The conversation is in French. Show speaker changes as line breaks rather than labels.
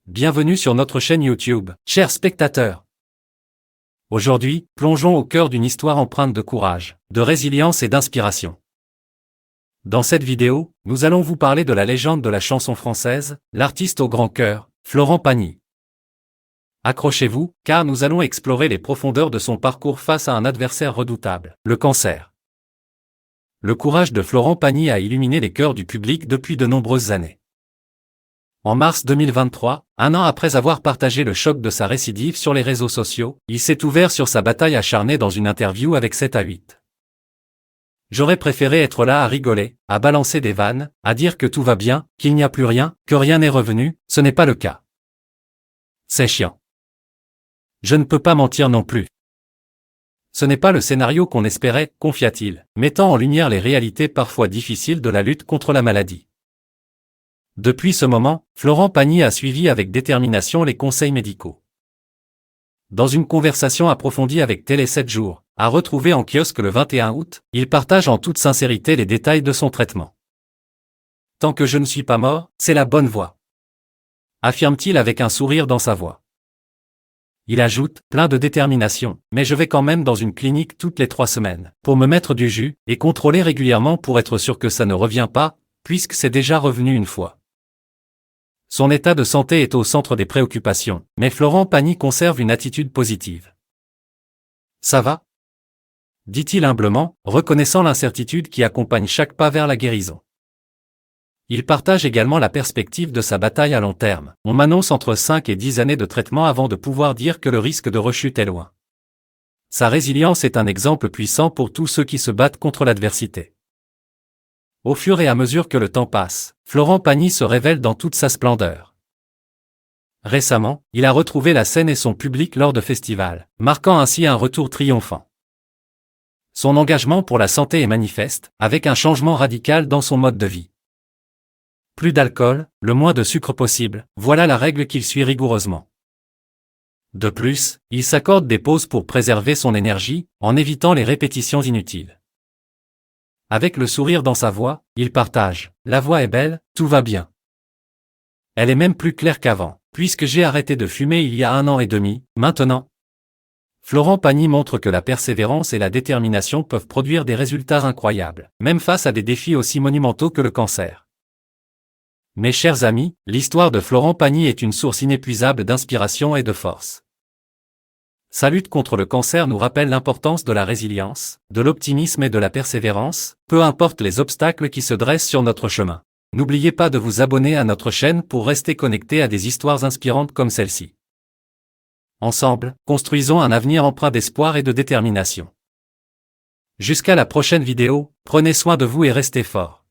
Bienvenue sur notre chaîne YouTube, chers spectateurs. Aujourd'hui, plongeons au cœur d'une histoire empreinte de courage, de résilience et d'inspiration. Dans cette vidéo, nous allons vous parler de la légende de la chanson française, l'artiste au grand cœur, Florent Pagny. Accrochez-vous, car nous allons explorer les profondeurs de son parcours face à un adversaire redoutable, le cancer. Le courage de Florent Pagny a illuminé les cœurs du public depuis de nombreuses années. En mars 2023, un an après avoir partagé le choc de sa récidive sur les réseaux sociaux, il s'est ouvert sur sa bataille acharnée dans une interview avec 7 à 8. J'aurais préféré être là à rigoler, à balancer des vannes, à dire que tout va bien, qu'il n'y a plus rien, que rien n'est revenu, ce n'est pas le cas. C'est chiant. Je ne peux pas mentir non plus. Ce n'est pas le scénario qu'on espérait, confia-t-il, mettant en lumière les réalités parfois difficiles de la lutte contre la maladie. Depuis ce moment, Florent Pagny a suivi avec détermination les conseils médicaux. Dans une conversation approfondie avec Télé 7 jours, à retrouver en kiosque le 21 août, il partage en toute sincérité les détails de son traitement. Tant que je ne suis pas mort, c'est la bonne voie, affirme-t-il avec un sourire dans sa voix. Il ajoute, plein de détermination, mais je vais quand même dans une clinique toutes les 3 semaines, pour me mettre du jus, et contrôler régulièrement pour être sûr que ça ne revient pas, puisque c'est déjà revenu une fois. Son état de santé est au centre des préoccupations, mais Florent Pagny conserve une attitude positive. Ça va ? Dit-il humblement, reconnaissant l'incertitude qui accompagne chaque pas vers la guérison. Il partage également la perspective de sa bataille à long terme. On m'annonce entre 5 et 10 années de traitement avant de pouvoir dire que le risque de rechute est loin. Sa résilience est un exemple puissant pour tous ceux qui se battent contre l'adversité. Au fur et à mesure que le temps passe, Florent Pagny se révèle dans toute sa splendeur. Récemment, il a retrouvé la scène et son public lors de festivals, marquant ainsi un retour triomphant. Son engagement pour la santé est manifeste, avec un changement radical dans son mode de vie. Plus d'alcool, le moins de sucre possible, voilà la règle qu'il suit rigoureusement. De plus, il s'accorde des pauses pour préserver son énergie, en évitant les répétitions inutiles. Avec le sourire dans sa voix, il partage « La voix est belle, tout va bien. Elle est même plus claire qu'avant, puisque j'ai arrêté de fumer il y a 1 an et demi, maintenant. » Florent Pagny montre que la persévérance et la détermination peuvent produire des résultats incroyables, même face à des défis aussi monumentaux que le cancer. Mes chers amis, l'histoire de Florent Pagny est une source inépuisable d'inspiration et de force. Sa lutte contre le cancer nous rappelle l'importance de la résilience, de l'optimisme et de la persévérance, peu importe les obstacles qui se dressent sur notre chemin. N'oubliez pas de vous abonner à notre chaîne pour rester connecté à des histoires inspirantes comme celle-ci. Ensemble, construisons un avenir empreint d'espoir et de détermination. Jusqu'à la prochaine vidéo, prenez soin de vous et restez forts.